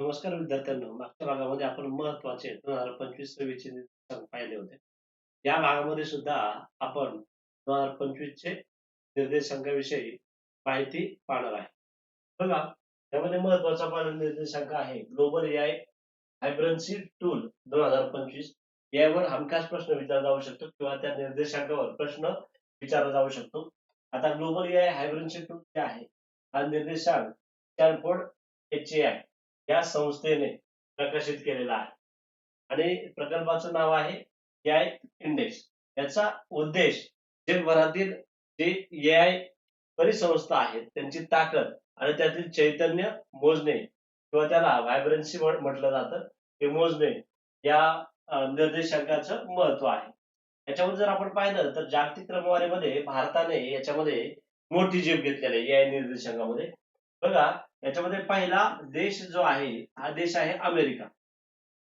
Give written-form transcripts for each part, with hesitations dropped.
नमस्कार विद्यार्थ्यांनो, मागच्या भागामध्ये आपण महत्वाचे 2025-26 चे निर्देशांक पाहिले होते. या भागामध्ये सुद्धा आपण 2025 चे निर्देशांकाविषयी माहिती पाहणार आहे. बघा, त्यामध्ये महत्वाचा पहिला निर्देशांक आहे ग्लोबल एआय व्हायब्रन्सी टूल 2025. यावर हमखास प्रश्न विचारला जाऊ शकतो किंवा त्या निर्देशांकावर प्रश्न विचारला जाऊ शकतो. आता ग्लोबल एआय व्हायब्रन्सी टूल जे आहे, हा निर्देशांक स्टॅनफोर्ड HAI या संस्थेने प्रकाशित केलेला आहे आणि प्रकल्पाचं नाव आहे एआय इंडेक्स. याचा उद्देश जगभरातील जे एआय परिसंस्था आहेत त्यांची ताकद आणि त्यातील चैतन्य मोजणे किंवा त्याला व्हायब्रन्सी म्हटलं जातं, हे मोजणे या निर्देशांकाचं महत्व आहे. याच्यामध्ये जर आपण पाहिलं तर जागतिक क्रमवारीमध्ये भारताने याच्यामध्ये मोठी झेप घेतलेली आहे एआय निर्देशांकामध्ये. बघा, याच्यामध्ये पहिला देश जो आहे हा देश आहे अमेरिका.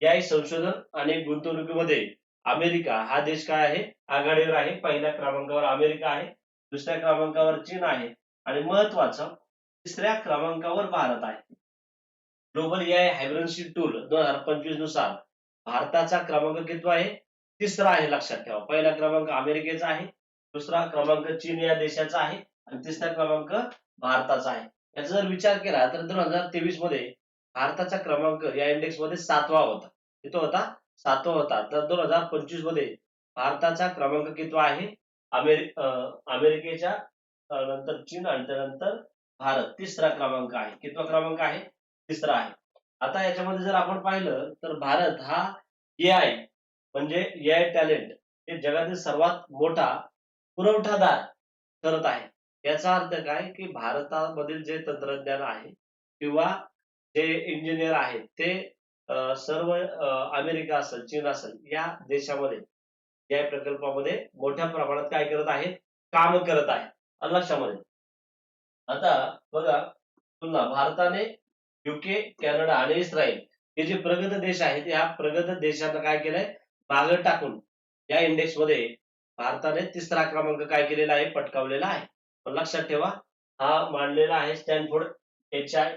एआय संशोधन आणि गुंतवणुकीमध्ये अमेरिका हा देश काय आहे, आघाडीवर आहे. पहिल्या क्रमांकावर अमेरिका आहे, दुसऱ्या क्रमांकावर चीन आहे आणि महत्वाचं तिसऱ्या क्रमांकावर भारत आहे. ग्लोबल एआय व्हायब्रन्सी टूल 2025 नुसार भारताचा क्रमांक कितवा आहे, तिसरा आहे. लक्षात ठेवा, पहिला क्रमांक अमेरिकेचा आहे, दुसरा क्रमांक चीन या देशाचा आहे आणि तिसरा क्रमांक भारताचा आहे. याचा जर विचार केला तर 2023 मध्ये भारताचा क्रमांक या इंडेक्स मध्ये 7वा होता. किती होता, 7वा होता. तर 2025 मध्ये भारताचा क्रमांक कितवा आहे, अमेरिकेच्या नंतर चीन आणि त्यानंतर भारत तिसरा क्रमांक आहे. कितवा क्रमांक आहे, तिसरा आहे. आता याच्यामध्ये जर आपण पाहिलं तर भारत हा एआय म्हणजे एआय टॅलेंट हे जगातील सर्वात मोठा पुरवठादार ठरत आहे. याचा अर्थ काय की भारतामधील जे तंत्रज्ञान आहे किंवा जे इंजिनियर आहेत ते सर्व अमेरिका असेल, चीन असेल या देशामध्ये या प्रकल्पामध्ये मोठ्या प्रमाणात काय करत आहेत, काम करत आहेत. लक्षामध्ये आता बघा, पुन्हा भारताने युके, कॅनडा आणि इस्रायल हे जे प्रगत देश आहेत या प्रगत देशांना काय केलंय, मागे टाकून या इंडेक्स मध्ये भारताने तिसरा क्रमांक काय केलेला आहे, पटकावलेला आहे. पण लक्षात ठेवा, हा मांडलेला आहे स्टॅनफोर्ड HI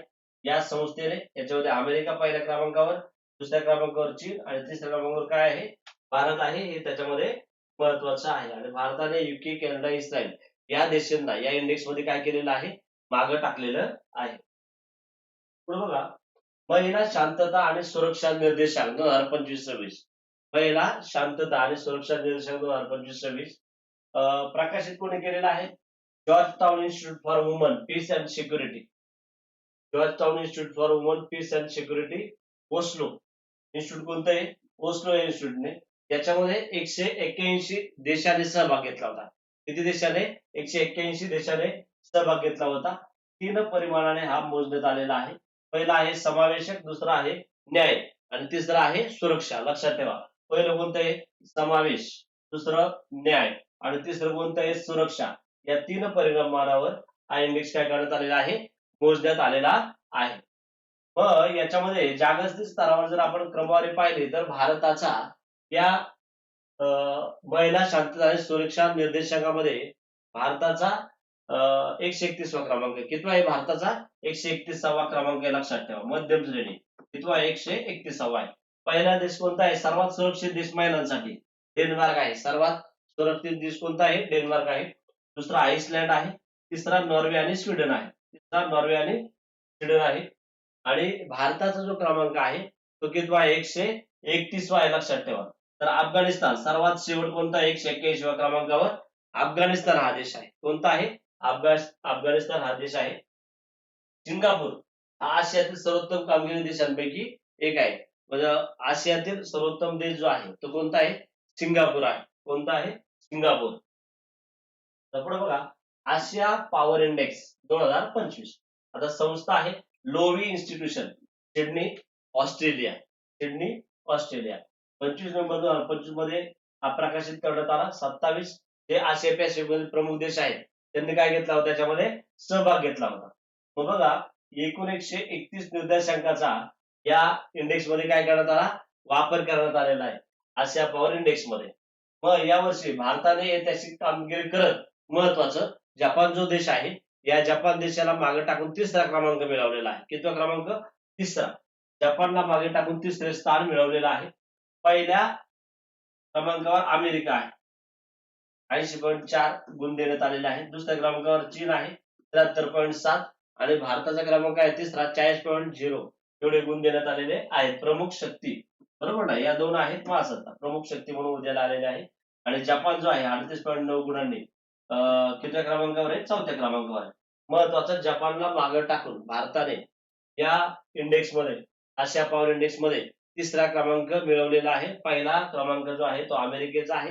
या संस्थेने. याच्यामध्ये अमेरिका पहिल्या क्रमांकावर, दुसऱ्या क्रमांकावर चीन आणि तिसऱ्या क्रमांकावर काय आहे, भारत आहे. हे त्याच्यामध्ये महत्वाचं आहे आणि भारताने युके, कॅनडा, इस्रायल या देशांना या इंडेक्स मध्ये काय केलेलं आहे, मागे टाकलेलं आहे. पुढे बघा, महिला शांतता आणि सुरक्षा निर्देशांक 2025-26. महिला शांतता आणि सुरक्षा निर्देशांक 2025-26 प्रकाशित कोणी केलेला आहे, George town institute for woman peace and security. George town institute for woman peace and security, Oslo institute कोणतं आहे, ओस्लो इन्स्टिट्यूटने. याच्यामध्ये 181 देशाने सहभाग घेतला होता. किती देशाने, 181 देशाने सहभाग घेतला होता. 3 परिमाणाने हा मोजण्यात आलेला आहे. पहिला आहे समावेशक, दुसरा आहे न्याय आणि तिसरा आहे सुरक्षा. लक्षात ठेवा, पहिलं कोणतं आहे, समावेश, दुसरं न्याय आणि तिसरं कोणतं आहे, सुरक्षा. या 3 परिमाणावर हा इंडेक्स काय करण्यात आलेला आहे, मोजण्यात आलेला आहे. मग याच्यामध्ये जागतिक स्तरावर जर आपण क्रमवारी पाहिली तर भारताचा या महिला शांतता आणि सुरक्षा निर्देशांकामध्ये भारताचा 131वा क्रमांक. कितवा आहे भारताचा, 131वा क्रमांक आहे. लक्षात ठेवा, मध्यम श्रेणी कितवा, 131वा आहे. पहिला देश कोणता आहे, सर्वात सुरक्षित देश महिलांसाठी, डेन्मार्क आहे. सर्वात सुरक्षित देश कोणता आहे, डेन्मार्क आहे. दुसरा आइसलँड आहे, तिसरा नॉर्वे आणि स्वीडन आहे. तिसरा नॉर्वे आणि स्वीडन आहे. आणि भारताचा जो क्रमांक आहे तो कितवा आहे, 131वा आहे. लक्षात ठेवा. तर अफगाणिस्तान सर्वात शेवट कोणता, 181व्या क्रमांकावर अफगाणिस्तान हा देश आहे. कोणता आहे, अफगाणिस्तान हा देश आहे. सिंगापूर हा आशियातील सर्वोत्तम कामगिरी देशांपैकी एक आहे. म्हणजे आशियातील सर्वोत्तम देश जो आहे तो कोणता आहे, सिंगापूर आहे. कोणता आहे, सिंगापूर. तर पुढे बघा, आशिया पॉवर इंडेक्स 2025. आता संस्था आहे Loewi institution, Sydney, Australia. Sydney, Australia. 25 November 2025 मध्ये हा प्रकाशित करण्यात आला. 27 जे आशिया पॅसिफिक प्रमुख देश आहेत त्यांनी काय घेतला होता, त्याच्यामध्ये सहभाग घेतला होता. मग बघा, एकूण 131 निर्देशांकाचा या इंडेक्स मध्ये काय करण्यात आला, वापर करण्यात आलेला आहे आशिया पॉवर इंडेक्स मध्ये. मग यावर्षी भारताने ऐतिहासिक कामगिरी करत महत्वाचं जपान जो देश आहे या जपान देशाला मागे टाकून तिसरा क्रमांक मिळवलेला आहे. कितवा क्रमांक, तिसरा. जपानला मागे टाकून तिसरे स्थान मिळवलेलं आहे. पहिल्या क्रमांकावर अमेरिका आहे, 80.4 गुण देण्यात आलेले आहेत. दुसऱ्या क्रमांकावर चीन आहे, 73.7 आणि भारताचा क्रमांक आहे तिसरा, 40.0 एवढे गुण देण्यात आलेले आहेत. प्रमुख शक्ती, बरोबर ना, या दोन आहेत महासत्ता, प्रमुख शक्ती म्हणून उद्याला आलेले आहे. आणि जपान जो आहे 38.9 गुणांनी कितव्या क्रमांकावर आहे, चौथ्या क्रमांकावर आहे. महत्वाचं, जपानला मागे टाकून भारताने या इंडेक्समध्ये, आशिया पॉवर इंडेक्समध्ये तिसरा क्रमांक मिळवलेला आहे. पहिला क्रमांक जो आहे तो अमेरिकेचा आहे,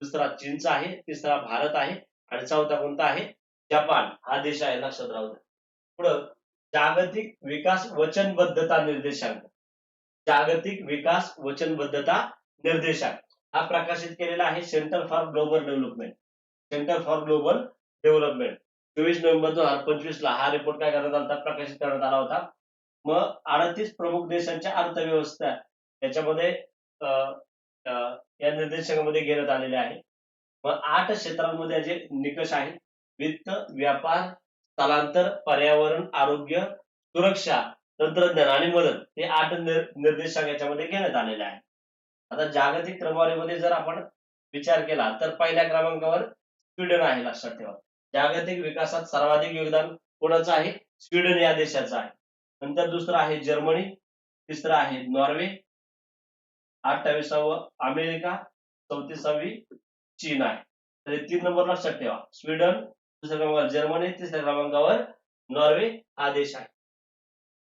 दुसरा चीनचा आहे, तिसरा भारत आहे आणि चौथा कोणता आहे, जपान हा देश आहे. लक्षात राहू द्या. पुढं, जागतिक विकास वचनबद्धता निर्देशांक, जागतिक विकास वचनबद्धता निर्देशांक हा प्रकाशित केलेला आहे centre for global development, centre for global development. 24 November 2025 ला हा रिपोर्ट काय करण्यात आला, प्रकाशित करण्यात आला होता. मग 38 प्रमुख देशांच्या अर्थव्यवस्था त्याच्यामध्ये या निर्देशांकामध्ये घेण्यात आलेले आहे. मग 8 क्षेत्रांमध्ये जे निकष आहेत, वित्त, व्यापार, स्थलांतर, पर्यावरण, आरोग्य, सुरक्षा, तंत्रज्ञान आणि मदत, हे 8 निर्देशांक याच्यामध्ये घेण्यात आलेले आहे. आता जागतिक क्रमवारीमध्ये जर आपण विचार केला तर पहिल्या क्रमांकावर स्वीडन आहे. लक्षात ठेवा, जागतिक विकासात सर्वाधिक योगदान कोणाचं आहे, स्वीडन या देशाचं आहे. नंतर दुसरं आहे जर्मनी, तिसरं आहे नॉर्वे, 28वा अमेरिका, 34वी चीन आहे. तर 3 नंबर लक्षात ठेवा, स्वीडन, दुसऱ्या क्रमांकावर जर्मनी, तिसऱ्या क्रमांकावर नॉर्वे हा देश आहे.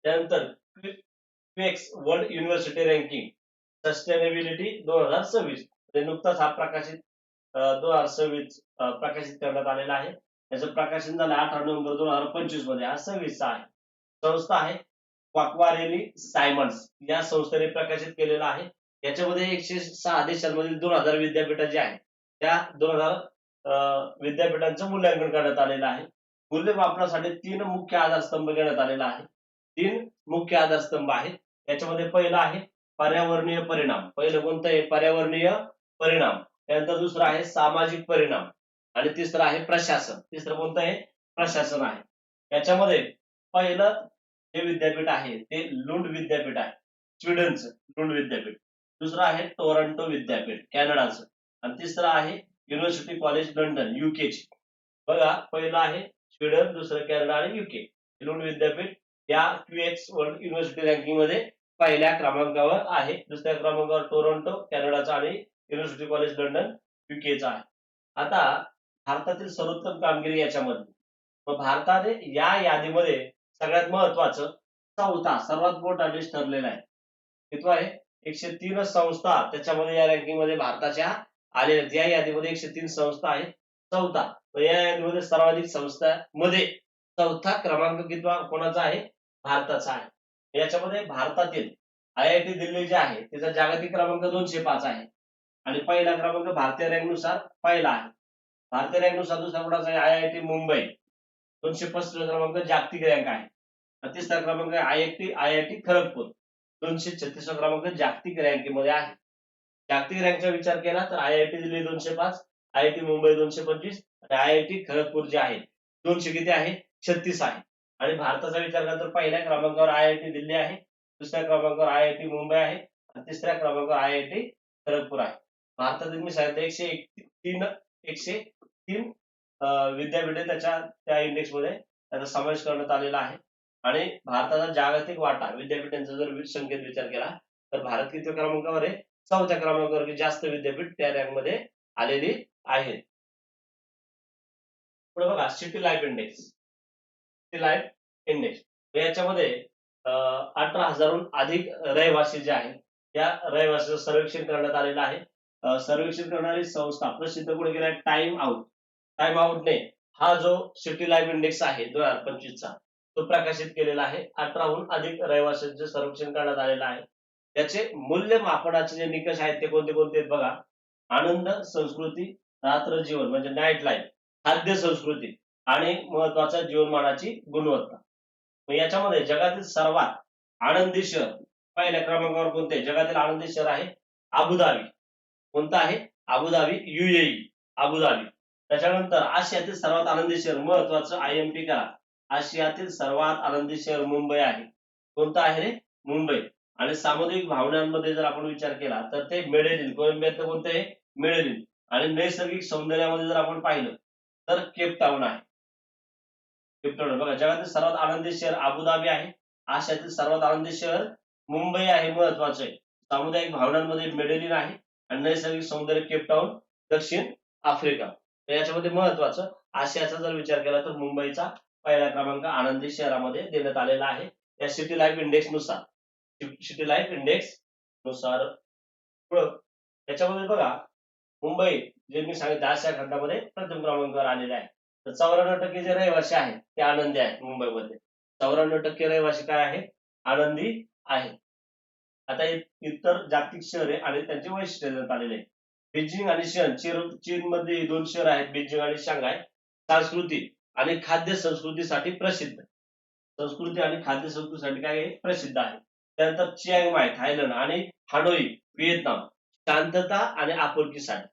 त्यानंतर quakes world university ranking sustainability 2026, नुकताच हा प्रकाशित 2026 प्रकाशित करण्यात आलेला आहे. याचं प्रकाशन झालं 18 नोव्हेंबर 2025 मध्ये, हा 26 आहे. संस्था आहे क्वाक्वारेली सायमन्स, या संस्थेने प्रकाशित केलेला आहे. याच्यामध्ये 106 देशांमधील 2000 विद्यापीठ जे आहेत त्या 2000 विद्यापीठांचं मूल्यांकन करण्यात आलेलं आहे. मूल्यमापनासाठी 3 मुख्य आधारस्तंभ घेण्यात आलेला आहे. 3 मुख्य आधारस्तंभ आहेत. याच्यामध्ये पहिला आहे पर्यावरणीय परिणाम, पहिलं कोणतं आहे, पर्यावरणीय परिणाम. त्यानंतर दुसरं आहे सामाजिक परिणाम आणि तिसरं आहे प्रशासन. तिसरं कोणतं आहे, प्रशासन आहे. याच्यामध्ये पहिलं जे विद्यापीठ आहे ते लुंड विद्यापीठ आहे, स्वीडनचं लुंड विद्यापीठ. दुसरं आहे टोरंटो विद्यापीठ, कॅनडाचं. आणि तिसरं आहे युनिव्हर्सिटी कॉलेज लंडन, युकेची. बघा, पहिलं आहे स्वीडन, दुसरं कॅनडा आणि युके. लुंड विद्यापीठ या क्यूएक्स वर्ल्ड युनिव्हर्सिटी रँकिंग मध्ये पहिल्या क्रमांकावर आहे. दुसऱ्या क्रमांकावर टोरंटो कॅनडाचा आणि युनिव्हर्सिटी कॉलेज लंडन युकेचा आहे. आता भारतातील सर्वोत्तम कामगिरी याच्यामध्ये, मग भारताने या यादीमध्ये सगळ्यात महत्वाचं चौथा सर्वात मोठा देश ठरलेला आहे. किती आहे, 103 संस्था त्याच्यामध्ये या रँकिंग मध्ये भारताच्या आलेल्या. या यादीमध्ये 103 संस्था आहेत. चौथा, या यादीमध्ये सर्वाधिक संस्थांमध्ये चौथा क्रमांक कितवा कोणाचा आहे, भारताचा आहे. याच्यामध्ये भारतातील IIT दिल्ली जे आहे त्याचा जागतिक क्रमांक 205 आहे आणि पहिला क्रमांक भारतीय रँकनुसार पहिला आहे. भारतीय रँकनुसार दुसरा कोणाचा आहे, IIT मुंबई, 235 क्रमांक जागतिक रँक आहे. तिसरा क्रमांक IIT खरगपूर, 236 क्रमांक जागतिक रँकिंगमध्ये आहे. जागतिक रँकचा विचार केला तर IIT दिल्ली 205, IIT मुंबई 225 आणि IIT खरगपूर जे आहे 200 किती आहे, 36 आहे. आणि भारताचा विचार केला तर पहिल्या क्रमांकावर IIT दिल्ली आहे, दुसऱ्या क्रमांकावर IIT मुंबई आहे आणि तिसऱ्या क्रमांकावर IIT खरगपूर आहे. भारतातील मी सांगितलं 103 विद्यापीठे त्या इंडेक्स मध्ये त्याचा समावेश करण्यात आलेला आहे. आणि भारताचा जागतिक वाटा विद्यापीठांचा जर संख्येत विचार केला तर भारत किती क्रमांकावर आहे, चौथ्या क्रमांकावर जास्त विद्यापीठ त्या रँक मध्ये आलेली आहेत. पुढे बघा city life index, city life index याच्यामध्ये 18,000हून अधिक रहिवासी जे आहेत त्या रहिवासीचं सर्वेक्षण करण्यात आलेलं आहे. सर्वेक्षण करणारी संस्था प्रसिद्ध कुठे गेला, टाइम आउटने हा जो सिटी लाईफ इंडेक्स आहे 2025 चा तो प्रकाशित केलेला आहे. 18हून अधिक रहिवाशांचे सर्वेक्षण करण्यात आलेलं आहे. त्याचे मूल्यमापनाचे जे निकष आहेत ते कोणते कोणते आहेत बघा, आनंद, संस्कृती, रात्र जीवन म्हणजे नाईट लाईफ, खाद्य संस्कृती आणि महत्वाचा जीवनमानाची गुणवत्ता. मग याच्यामध्ये जगातील सर्वात आनंदी शहर पहिल्या क्रमांकावर कोणते, जगातील आनंदी शहर आहे अबुधाबी. कोणतं आहे, अबुधाबी, UAE अबुधाबी. त्याच्यानंतर आशियातील सर्वात आनंदी शहर महत्वाचं IMP करा, आशियातील सर्वात आनंदी शहर मुंबई आहे. कोणतं आहे रे, मुंबई. आणि सामुदायिक भावनांमध्ये जर आपण विचार केला तर ते मेडेलिन, कोलंबियातलं कोणतं आहे? मेडेलिन. आणि नैसर्गिक सौंदर्यामध्ये जर आपण पाहिलं तर केप टाऊन आहे. केप टाऊन आहे. बघा, जगातील सर्वात आनंदी शहर अबुधाबी आहे. आशियातील सर्वात आनंदी शहर मुंबई आहे, महत्वाचं आहे. सामुदायिक भावनांमध्ये मेडेलिन आहे आणि नैसर्गिक सौंदर्य केप टाऊन, दक्षिण आफ्रिका. तर याच्यामध्ये महत्वाचं आशियाचा जर विचार केला तर मुंबईचा पहिला क्रमांक आनंदी शहरामध्ये देण्यात आलेला आहे या सिटी लाईफ इंडेक्स नुसार. सिटी लाईफ इंडेक्स नुसार. पुढं त्याच्यामध्ये बघा, मुंबई जे मी सांगितलं आशिया खंडामध्ये प्रथम क्रमांकावर आलेले आहे. तर 94% जे रहिवासी आहेत ते आनंदी आहेत मुंबईमध्ये. 94% रहिवासी काय आहे? आनंदी आहे. आता इतर जागतिक शहरे आणि त्यांचे वैशिष्ट्य देण्यात आलेले आहे. बीजिंग आणि चीनमध्ये 2 शहर आहेत, बीजिंग आणि शांघाय. सांस्कृतिक आणि खाद्य संस्कृतीसाठी प्रसिद्ध. संस्कृती आणि खाद्य संस्कृतीसाठी काय आहे? प्रसिद्ध आहे. त्यानंतर चियांग माय थायलंड आणि हानोई व्हिएतनाम शांतता आणि आपुलकीसाठी.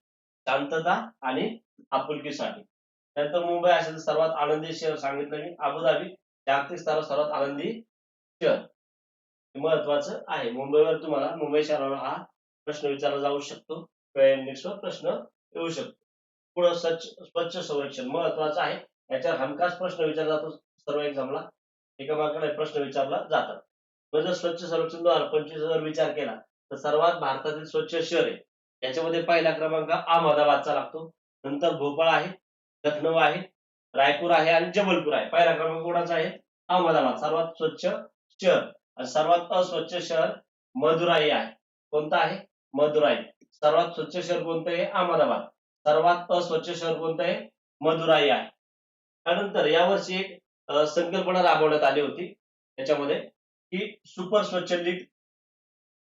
शांतता आणि आपुलकीसाठी. त्यानंतर मुंबई असेल सर्वात आनंदी शहर सांगितलं मी. अबुधाबी जागतिक स्तरावर सर्वात आनंदी शहर. हे महत्वाचं आहे. मुंबईवर तुम्हाला, मुंबई शहरावर हा प्रश्न विचारला जाऊ शकतो किंवा इंडेक्सवर प्रश्न येऊ शकतो. पुढं स्वच्छ संरक्षण महत्वाचं आहे. याच्यावर हमखास प्रश्न विचारला जातो सर्व एक्झामला. एका मार्काला प्रश्न विचारला जातात. जर स्वच्छ संरक्षण 2025 जर विचार केला तर सर्वात भारतातील स्वच्छ शहर आहे याच्यामध्ये पहिला क्रमांक अहमदाबादचा लागतो. नंतर भोपाळ आहे, लखनौ आहे, रायपूर आहे आणि जबलपूर आहे. पहिला क्रमांक कोणाचा आहे? अहमदाबाद, सर्वात स्वच्छ शहर. आणि सर्वात अस्वच्छ शहर मदुराई आहे. कोणतं आहे? मदुराई. सर्वात स्वच्छ शहर कोणतं आहे? अहमदाबाद. सर्वात अस्वच्छ शहर कोणतं आहे? मदुराई आहे. त्यानंतर यावर्षी एक संकल्पना राबवण्यात आली होती त्याच्यामध्ये की सुपर स्वच्छ लीग.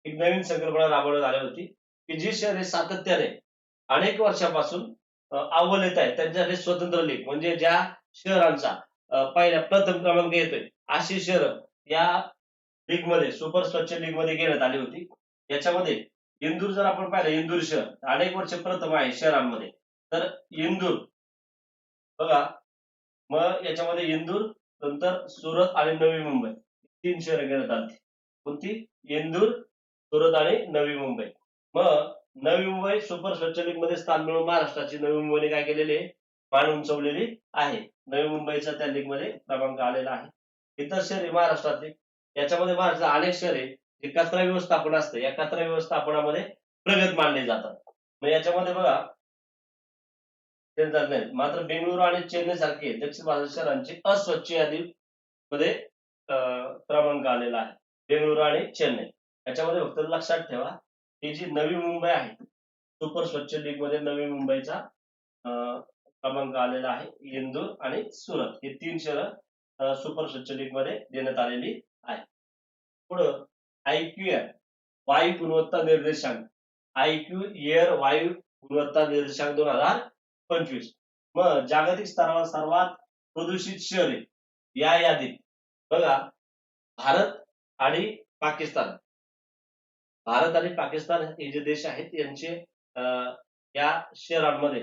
एक नवीन संकल्पना राबवण्यात आली होती की जी शहरे सातत्याने अनेक वर्षापासून अव्वल येत आहेत त्यांच्यासाठी स्वतंत्र लीग, म्हणजे ज्या शहरांचा पहिल्या प्रथम क्रमांक येतोय अशी शहरं या लीग मध्ये, सुपर स्वच्छ लीग मध्ये घेण्यात आली होती. याच्यामध्ये इंदूर जर आपण पाहिलं, इंदूर शहर अनेक वर्ष प्रथम आहे शहरांमध्ये. तर इंदूर बघा, मग याच्यामध्ये इंदूर, नंतर सुरत आणि नवी मुंबई 3 शहरं घेण्यात आली. कोणती? इंदूर, सुरत आणि नवी मुंबई. मग नवी मुंबई सुपर स्वच्छ लीग मध्ये स्थान मिळवून महाराष्ट्राची नवी मुंबईने काय केलेले? मान उंचवलेली आहे. नवी मुंबईचा त्या लीग मध्ये क्रमांक आलेला आहे. इतर शहरे महाराष्ट्रातले, याच्यामध्ये महाराष्ट्रात अनेक शहरे जे कचरा व्यवस्थापन असतं या कचरा व्यवस्थापनामध्ये प्रगत मानले जातात. मग याच्यामध्ये बघा ते जात नाही. मात्र बेंगळुरू आणि चेन्नई सारखे दक्षिण भारताच्या शहरांची अस्वच्छ यादीमध्ये क्रमांक आलेला आहे. बेंगळुरू आणि चेन्नई याच्यामध्ये फक्त लक्षात ठेवा ही जी नवी मुंबई आहे सुपर स्वच्छ लीग मध्ये नवी मुंबईचा क्रमांक आलेला आहे. इंदूर आणि सुरत हे 3 शहरं सुपर स्वच्छ लीग मध्ये देण्यात आलेली आहे. पुढं IQR वायू गुणवत्ता निर्देशांक. IQ एअर वायू गुणवत्ता निर्देशांक 2025. मग जागतिक स्तरावर सर्वात प्रदूषित शहरे या यादीत बघा, भारत आणि पाकिस्तान. भारत आणि पाकिस्तान हे जे देश आहेत यांचे या शहरांमध्ये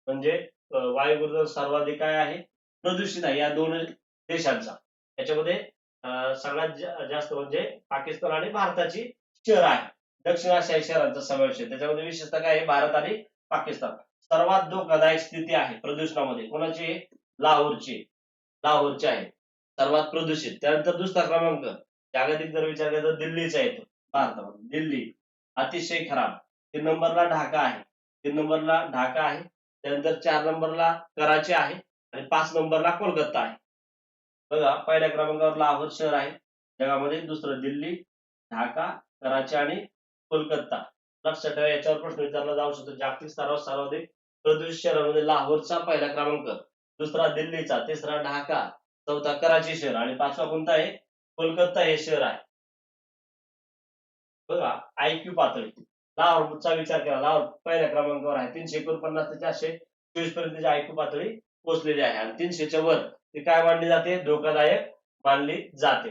म्हणजे वायू गुणवत्ता सर्वाधिक काय आहे? प्रदूषित आहे या 2 देशांचा. याच्यामध्ये सगळ्यात जास्त म्हणजे पाकिस्तान आणि भारताची शहर आहे. दक्षिण आशियाई शहरांचा समावेश आहे. त्याच्यामध्ये विशेषतः काय आहे? भारत आणि पाकिस्तान. सर्वात धोकादायक स्थिती आहे प्रदूषणामध्ये कोणाची? लाहोरची. लाहोरची आहे सर्वात प्रदूषित. त्यानंतर दुसरा क्रमांक जागतिक जर विचार केला तर दिल्लीचा येतो. भारतामध्ये दिल्ली अतिशय खराब. 3 नंबरला ढाका आहे. 3 नंबरला ढाका आहे. त्यानंतर 4 नंबरला कराची आहे आणि 5 नंबरला कोलकाता आहे. बघा, पहिल्या क्रमांकावर लाहोर शहर आहे जगामध्ये, दुसरं दिल्ली, ढाका, कराची आणि कोलकाता. लक्षात ठेवा, याच्यावर प्रश्न विचारला जाऊ शकतो. जागतिक स्तरावर सर्वाधिक प्रदूषित शहरांमध्ये लाहोरचा पहिला क्रमांक, दुसरा दिल्लीचा, तिसरा ढाका, चौथा कराची शहर आणि 5वा कोणता आहे? कोलकाता हे शहर आहे. बघा, IQ पातळी लाहोरचा विचार केला, लाहोर पहिल्या क्रमांकावर आहे. 349 ते 424 पर्यंतची IQ पातळी पोहोचलेली आहे आणि 300च्या वर ती काय मानली जाते? धोकादायक मानली जाते.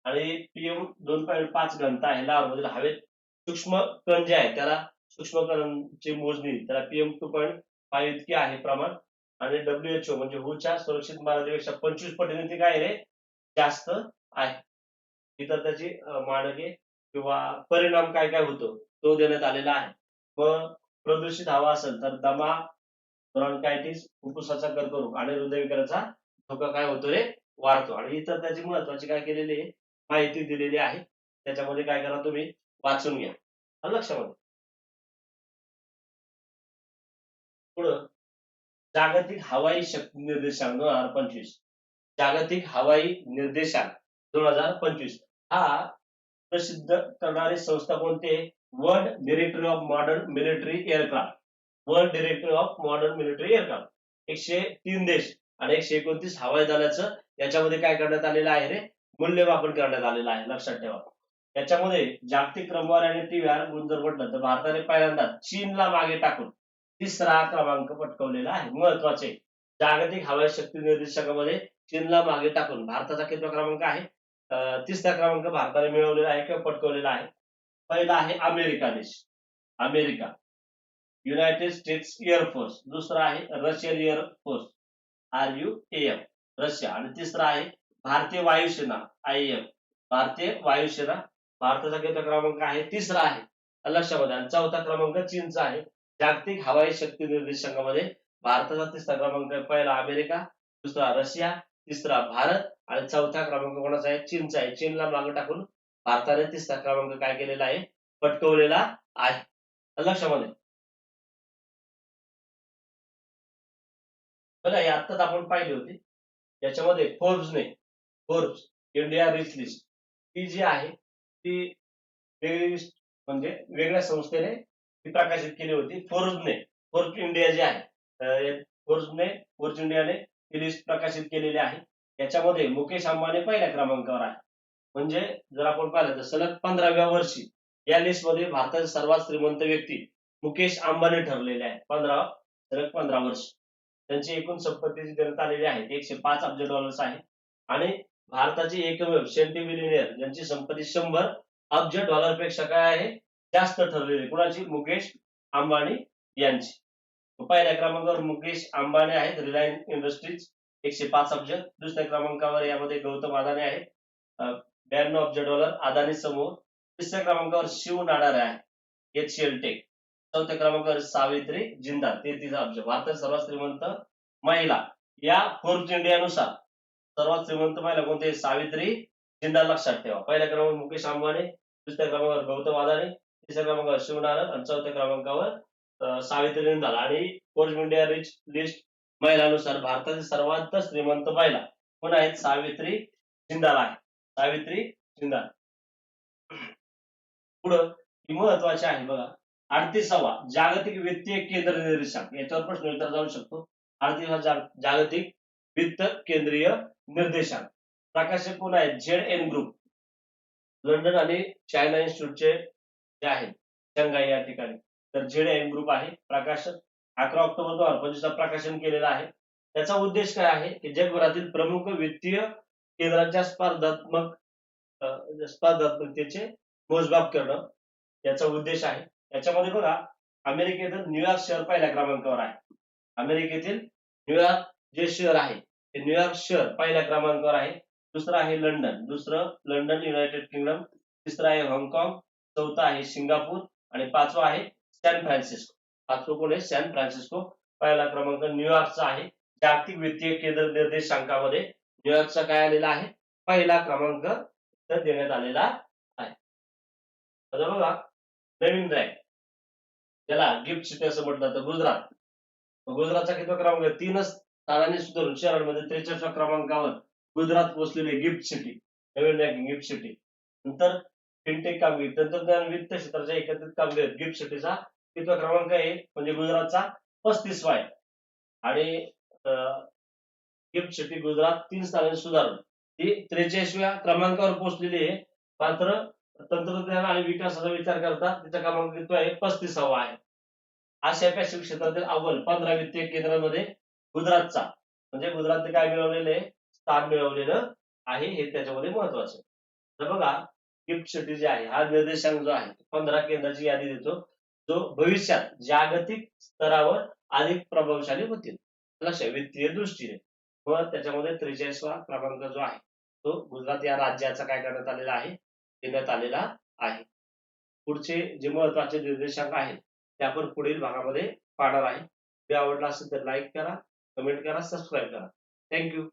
आणि PM 2.5 घनता आहे लाहोरमधील हवेत. सूक्ष्म कण जे आहे त्याला, सूक्ष्म कणांची मोजणी त्याला PM 2.5 इतकी आहे प्रमाण. आणि WHO म्हणजे WHO च्या सुरक्षित मर्यादेपेक्षा 25 पटीने ती काय रे? जास्त आहे. इतर त्याची मानके किंवा परिणाम काय काय होतो तो देण्यात आलेला आहे. मग प्रदूषित हवा असेल तर दमा, ब्रॉन्कायटिस, फुफ्फुसाचा कर्करोग आणि हृदयविकाराचा धोका काय होतो रे वाढतो. आणि इतर त्याची महत्वाची काय केलेली आहे माहिती दिलेली आहे. त्याच्यामध्ये काय करा तुम्ही वाचून घ्या. आलं लक्षामध्ये. पुढं जागतिक हवाई शक्ती निर्देशांक 2025. जागतिक हवाई निर्देशांक 2025 हा प्रसिद्ध करणारी संस्था कोणती आहे? World directory of modern military aircraft. World directory of modern military aircraft. 103 देश आणि 129 हवाई दलाचं याच्यामध्ये काय करण्यात आलेलं आहे रे मूल्यमापन करण्यात आलेलं आहे. लक्षात ठेवा. याच्यामध्ये जागतिक क्रमवार आणि टीव्हीआर गुण जर म्हटलं तर भारताने पहिल्यांदा चीनला मागे टाकून 3रा क्रमांक पटकावलेला आहे. महत्वाचे जागतिक हवाई शक्ती निर्देशांकामध्ये चीनला मागे टाकून भारताचा कितवा क्रमांक आहे? 3रा क्रमांक भारताने मिळवलेला आहे किंवा पटकावलेला आहे. पहिला आहे अमेरिका देश, अमेरिका. United states air force. दुसरा आहे रशियन एअरफोर्स, RUAF, रशिया. आणि तिसरा आहे भारतीय वायुसेना, IAF, भारतीय वायुसेना. भारताचा किती क्रमांक आहे? 3रा आहे. लक्षामध्ये. आणि 4था क्रमांक चीनचा आहे. जागतिक हवाई शक्ती निर्देशांकामध्ये भारताचा 3रा क्रमांक आहे. पहिला अमेरिका, दुसरा रशिया, 3रा भारत आणि 4था क्रमांक कोणाचा आहे? चीनचा आहे. चीनला मागे टाकून भारताने 3रा क्रमांक काय केलेला आहे? पटकवलेला आहे. लक्षामध्ये. बघा हे आत्ताच आपण पाहिली होती. याच्यामध्ये फोर्ब्स इंडिया रिच लिस्ट ही जी आहे ती वेगळी म्हणजे वेगळ्या संस्थेने ती प्रकाशित केली होती. फोर्ब्स इंडिया जी आहे फोर्ब्स इंडियाने ही लिस्ट प्रकाशित केलेली आहे. याच्यामध्ये मुकेश अंबानी पहिल्या क्रमांकावर आहे. म्हणजे जर आपण पाहिलं तर सलग 15व्या वर्षी या लिस्ट मध्ये भारताचे सर्वात श्रीमंत व्यक्ती मुकेश अंबानी ठरलेले आहे. सलग 15 वर्ष. त्यांची एकूण संपत्ती जी देण्यात आलेली आहे ती 105 अब्ज डॉलर्स आहे. आणि भारताचे एकमेव सेंटी मिलियनियर ज्यांची संपत्ती 100 अब्ज डॉलर पेक्षा काय आहे जास्त ठरलेली. कुणाची? मुकेश अंबानी यांची. पहिल्या क्रमांकावर मुकेश अंबानी आहेत, रिलायन्स इंडस्ट्रीज 105 अब्ज. दुसऱ्या क्रमांकावर यामध्ये गौतम अदानी आहे 92 अब्ज डॉलर, अदानी समूह. तिसऱ्या क्रमांकावर शिव नाडार आहे, HCL टेक. चौथ्या क्रमांकावर सावित्री जिंदाल 33 अब्ज. भारतात सर्वात श्रीमंत महिला या फोर्ब्स इंडियानुसार सर्वात श्रीमंत महिला कोणते? सावित्री जिंदाल. लक्षात ठेवा. पहिल्या क्रमांकावर मुकेश अंबानी, दुसऱ्या क्रमांकावर गौतम अदानी, तिसऱ्या क्रमांकावर शिव नाडार आणि चौथ्या क्रमांकावर सावित्री जिंदाल. आणि फोर्ब्स इंडिया रिच लिस्ट महिलानुसार भारतातील सर्वात श्रीमंत महिला कोण आहेत? सावित्री जिंदाल आहे. सावित्री जिंदाल. पुढं महत्वाचे आहे बघा 38वा जागतिक वित्तीय केंद्र निर्देशांक. याच्यावर प्रश्न विचारला जाऊ शकतो. 38वा जागतिक वित्त केंद्रीय निर्देशांक. प्रकाशक कोण आहेत? ZN ग्रुप, लंडन आणि चायना इन्स्टिट्यूटचे जे आहेत शंघाई या ठिकाणी. तर ZN ग्रुप आहे. प्रकाशक 11 ऑक्टोबर 2025 ला प्रकाशन केलेलं आहे. त्याचा उद्देश काय आहे की जगभरातील प्रमुख वित्तीय केंद्रांच्या स्पर्धात्मकतेचे मोजमाप करणं याचा उद्देश आहे. याच्यामध्ये बघा अमेरिकेतील न्यूयॉर्क शहर पहिल्या क्रमांकावर आहे. अमेरिकेतील न्यूयॉर्क जे शहर आहे ते न्यूयॉर्क शहर पहिल्या क्रमांकावर आहे. दुसरं आहे लंडन, युनायटेड किंगडम. तिसरं आहे हाँगकाँग, चौथा आहे सिंगापूर आणि पाचवा आहे सॅन फ्रान्सिस्को. पाचवं कोण आहे? San Francisco. पहिला क्रमांक न्यूयॉर्कचा आहे. जागतिक वित्तीय केंद्र निर्देशांकामध्ये न्यूयॉर्कचा काय आलेला आहे? पहिला क्रमांक तर देण्यात आलेला आहे. आता बघा नवीन रँक ज्याला गिफ्ट सिटी असं म्हटलं तर गुजरातचा किती क्रमांक? 3 स्थानांनी सुधारून शहरांमध्ये 43व्या क्रमांकावर गुजरात पोहोचलेले गिफ्ट सिटी. नवीन रँकिंग गिफ्ट सिटी. नंतर फिनटेक कामगिरी तंत्रज्ञान वित्त क्षेत्राच्या एकत्रित कामगिरीत गिफ्ट सिटीचा कितवा क्रमांक आहे? म्हणजे गुजरातचा 35वा आहे. आणि गिफ्ट सिटी गुजरात 3 स्थानांनी सुधारून ती 43व्या क्रमांकावर पोहोचलेली आहे. मात्र तंत्रज्ञान आणि विकासाचा विचार करता तिचा क्रमांक किती आहे? 35वा आहे. आशिया पॅसिफिक क्षेत्रातील अव्वल 15 वित्तीय केंद्रांमध्ये गुजरातचा म्हणजे गुजरातने काय मिळवलेलं आहे? स्थान मिळवलेलं आहे. हे त्याच्यामध्ये महत्वाचं. तर बघा गिफ्ट सिटी जे आहे हा निर्देशांक जो आहे 15 केंद्राची यादी देतो जो भविष्यात जागतिक स्तरावर अधिक प्रभावशाली होतील लक्ष वित्तीय दृष्टीने. व त्याच्यामध्ये 43वा क्रमांक जो आहे तो गुजरात या राज्याचा काय करण्यात आलेला आहे, देण्यात आलेला आहे. पुढचे जे महत्वाचे निर्देशांक आहेत ते आपण पुढील भागामध्ये पाहणार आहे. व्हिडिओ आवडला असेल तर लाईक करा, कमेंट करा, सबस्क्राईब करा. थँक्यू.